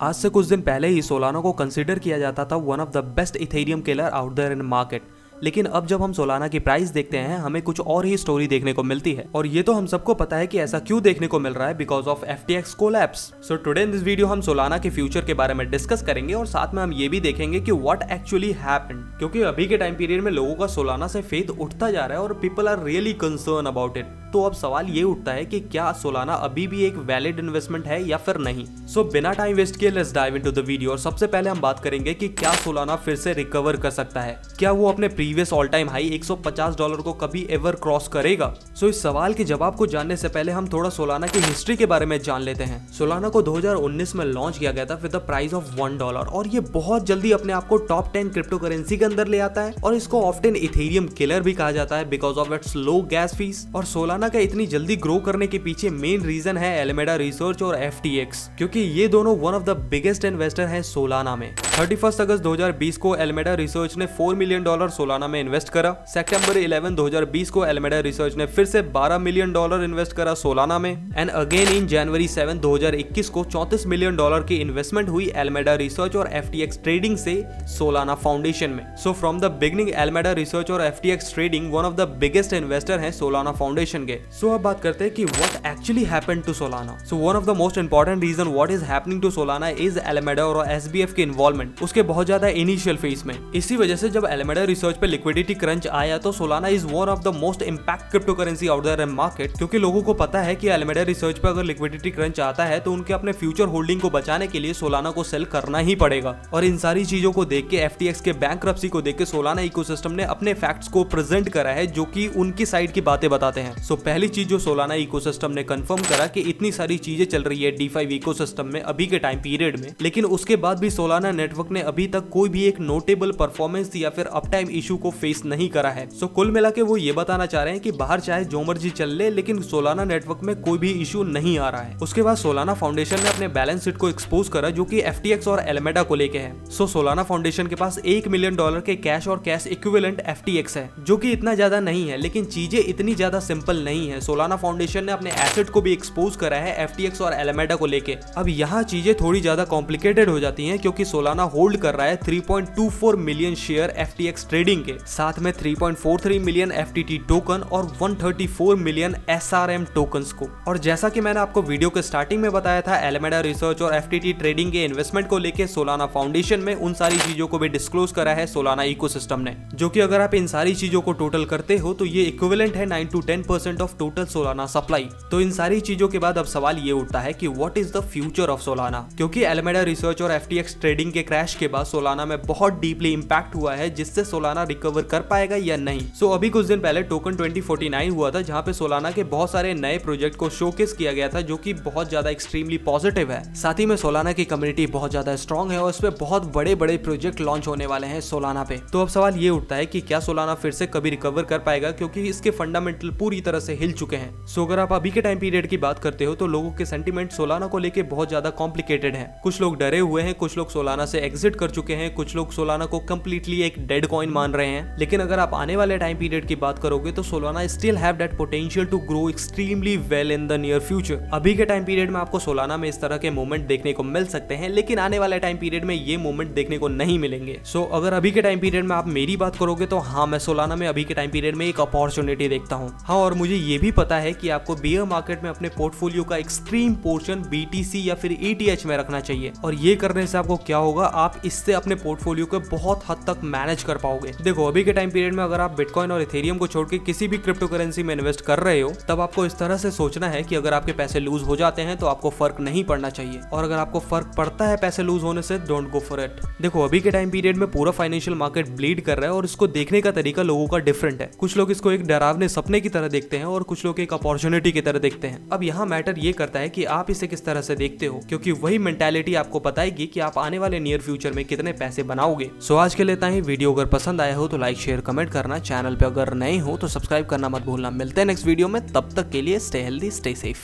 आज से कुछ दिन पहले ही सोलाना को कंसिडर किया जाता था one of the best Ethereum killer out there in market, लेकिन अब जब हम सोलाना की प्राइस देखते हैं हमें कुछ और ही स्टोरी देखने को मिलती है। और ये तो हम सबको पता है कि ऐसा क्यों देखने को मिल रहा है, because of FTX collapse. So today in this video हम सोलाना के फ्यूचर के बारे में डिस्कस करेंगे और साथ में हम ये भी देखेंगे कि व्हाट एक्चुअली हैपेंड, क्योंकि अभी के टाइम पीरियड में लोगों का सोलाना से फेथ उठता जा रहा है और people are really concern about it. तो अब सवाल ये उठता है कि क्या सोलाना अभी भी एक वैलिड इन्वेस्टमेंट है या फिर नहीं। सो बिना टाइम वेस्ट किए let's dive into the video. और सबसे पहले हम बात करेंगे कि क्या सोलाना फिर से रिकवर कर सकता है, क्या वो अपने प्रीवियस ऑल टाइम हाई $150 को कभी एवर क्रॉस करेगा। सो इस सवाल के जवाब को जानने से पहले हम थोड़ा सोलाना की हिस्ट्री के बारे में जान लेते हैं। सोलाना को 2019 में लॉन्च किया गया था विद द प्राइस ऑफ $1 और ये बहुत जल्दी अपने आप को टॉप 10 क्रिप्टो करेंसी के अंदर ले आता है और इसको ऑफ्टन इथेरियम किलर भी कहा जाता है because of its low gas fees. और सोलाना का इतनी जल्दी ग्रो करने के पीछे मेन रीजन है एलिमेडा रिसर्च और FTX, क्योंकि ये दोनों one of the biggest investor हैं सोलाना में। 31 अगस्त 2020 को एलिमेडा रिसर्च ने $4 मिलियन सोलाना में इन्वेस्ट करा। सितंबर 11, 2020 को एलिमेडा रिसर्च ने फिर से $12 मिलियन इन्वेस्ट करा सोलाना में। एंड अगेन इन जनवरी 7, 2021 को $34 मिलियन की इन्वेस्टमेंट हुई एलिमेडा रिसर्च और FTX ट्रेडिंग से सोलाना फाउंडेशन में। So from the beginning Alameda research और FTX trading one of the biggest investor हैं सोलाना फाउंडेशन के। सो अब बात करते हैं कि what actually happened to Solana. So one of the most important reason what is happening to Solana is एलिमेडा और SBF के इन्वॉल्वमेंट उसके बहुत ज्यादा इनिशियल फेज में। इसी वजह से जब एलिमेडा रिसर्च पे लिक्विडिटी क्रंच आया तो Solana is one of the most impact crypto currency out there in market, क्योंकि लोगों को पता है कि एलिमेडा रिसर्च पे अगर लिक्विडिटी क्रंच आता है तो उनके अपने फ्यूचर होल्डिंग को बचाने के लिए सोलाना को सेल करना ही पड़ेगा। और इन सारी चीजों को देख के FTX के बैंकरप्सी को देख के सोलाना इकोसिस्टम ने अपने फैक्ट्स को प्रेजेंट करा है जो कि उनकी साइड की बातें बताते हैं। सो पहली चीज जो सोलाना इकोसिस्टम ने कंफर्म करा कि इतनी सारी चीजें चल रही है DeFi इकोसिस्टम में अभी के टाइम पीरियड में, लेकिन उसके बाद भी सोलाना नेटवर्क ने अभी तक कोई भी एक नोटेबल परफॉर्मेंस या फिर अप टाइम इशू को फेस नहीं करा है। सो कुल मिला के वो ये बताना चाह रहे हैं कि बाहर चाहे जो मर्जी चल ले लेकिन सोलाना नेटवर्क में कोई भी इशू नहीं आ रहा है। उसके बाद सोलाना फाउंडेशन ने अपने बैलेंस शीट को एक्सपोज करा जो कि FTX और एलिमेडा को लेके है। सो सोलाना फाउंडेशन के पास $1 मिलियन के कैश और कैश इक्विवेलेंट FTX है, जो कि इतना ज्यादा नहीं है, लेकिन चीजें इतनी ज्यादा सिंपल नहीं है। सोलाना फाउंडेशन ने अपने एसेट को भी एक्सपोज करा है FTX और एलिमेडा को लेके। अब यहाँ चीजें थोड़ी ज्यादा कॉम्प्लिकेटेड हो जाती हैं क्योंकि सोलाना होल्ड कर रहा है 3.24 मिलियन शेयर FTX ट्रेडिंग के, साथ में 3.43 मिलियन FTT टोकन और 134 मिलियन SRM टोकन्स को। और जैसा कि मैंने आपको वीडियो के स्टार्टिंग में बताया था, एलिमेडा रिसर्च और FTT ट्रेडिंग के इन्वेस्टमेंट को लेके सोलाना फाउंडेशन में उन सारी चीजों को भी डिस्क्लोज करा है सोलाना इकोसिस्टम ने, जो कि अगर आप इन सारी चीजों को टोटल करते हो तो ये इक्विवेलेंट है 9 to 10% of total Solana supply. तो इन सारी चीजों के बाद अब सवाल ये उठता है कि what is the future of Solana, क्योंकि एलिमेडा रिसर्च और FTX ट्रेडिंग के क्रैश के बाद सोलाना में बहुत डीपली इंपैक्ट हुआ है, जिससे सोलाना रिकवर कर पाएगा या नहीं। सो अभी कुछ दिन पहले टोकन 2049 हुआ था जहां पे सोलाना के बहुत सारे नए प्रोजेक्ट को शोकेस किया गया था, जो कि बहुत ज्यादा एक्सट्रीमली पॉजिटिव है। साथ ही में सोलाना की कम्युनिटी बहुत ज्यादा स्ट्रॉन्ग है और इस पे बहुत बड़े बड़े प्रोजेक्ट लॉन्च होने वाले हैं सोलाना पे। तो अब सवाल ये उठता है कि क्या सोलाना फिर से कभी रिकवर कर पाएगा, क्योंकि इसके फंडामेंटल पूरी तरह से हिल चुके हैं। सो अगर आप अभी के टाइम पीरियड की बात करते हो तो लोगों के सेंटीमेंट सोलाना को लेके बहुत ज्यादा कॉम्प्लिकेटेड है। कुछ लोग डरे हुए हैं, कुछ लोग सोलाना से एग्जिट कर चुके हैं, कुछ लोग सोलाना को कंप्लीटली एक डेड कॉइन मान रहे हैं। लेकिन अगर आप आने वाले टाइम पीरियड की बात करोगे तो Solana still have that potential to grow extremely well in the near future. अभी के टाइम पीरियड में आपको सोलाना में इस तरह के मोमेंट देखने को मिल सकते हैं, लेकिन आने वाले टाइम पीरियड में ये मोमेंट देखने को नहीं मिलेंगे। सो अगर अभी के टाइम पीरियड में आप मेरी बात करोगे तो हाँ, मैं सोलाना में अभी के टाइम पीरियड में एक अपॉर्चुनिटी देखता हूँ। हाँ, और मुझे ये भी पता है कि आपको बियर मार्केट में अपने पोर्टफोलियो का एक्सट्रीम पोर्शन BTC या फिर ETH में रखना चाहिए। और ये करने से आपको क्या होगा, आप इससे अपने पोर्टफोलियो को बहुत हद तक मैनेज कर पाओगे। देखो अभी के टाइम पीरियड में अगर आप बिटकॉइन और इथेरियम को छोड़ के किसी भी क्रिप्टो करेंसी में इन्वेस्ट कर रहे हो, तब आपको इस तरह से सोचना है कि अगर आपके पैसे लूज हो जाते हैं तो आपको फर्क नहीं पड़ना चाहिए, और अगर आपको फर्क पड़ता है पैसे लूज होने से, डोंट गो फॉर इट। देखो अभी के टाइम पीरियड में पूरा फाइनेंशियल मार्केट ब्लीड कर रहा है और इसको देखने का तरीका लोगों का डिफरेंट है। कुछ लोग इसको एक डरावने सपने की तरह देखते हैं और कुछ लोग एक अपॉर्चुनिटी की तरह देखते हैं। अब यहाँ मैटर ये करता है कि आप इसे किस तरह से देखते हो, क्योंकि वही मेंटालिटी आपको बताएगी कि आप आने वाले नियर फ्यूचर में कितने पैसे बनाओगे। सो आज के लिए इतना ही। वीडियो अगर पसंद आया हो तो लाइक शेयर कमेंट करना, चैनल पे अगर नए हो तो सब्सक्राइब करना मत भूलना। मिलते हैं नेक्स्ट वीडियो में, तब तक के लिए स्टे हेल्दी स्टे सेफ।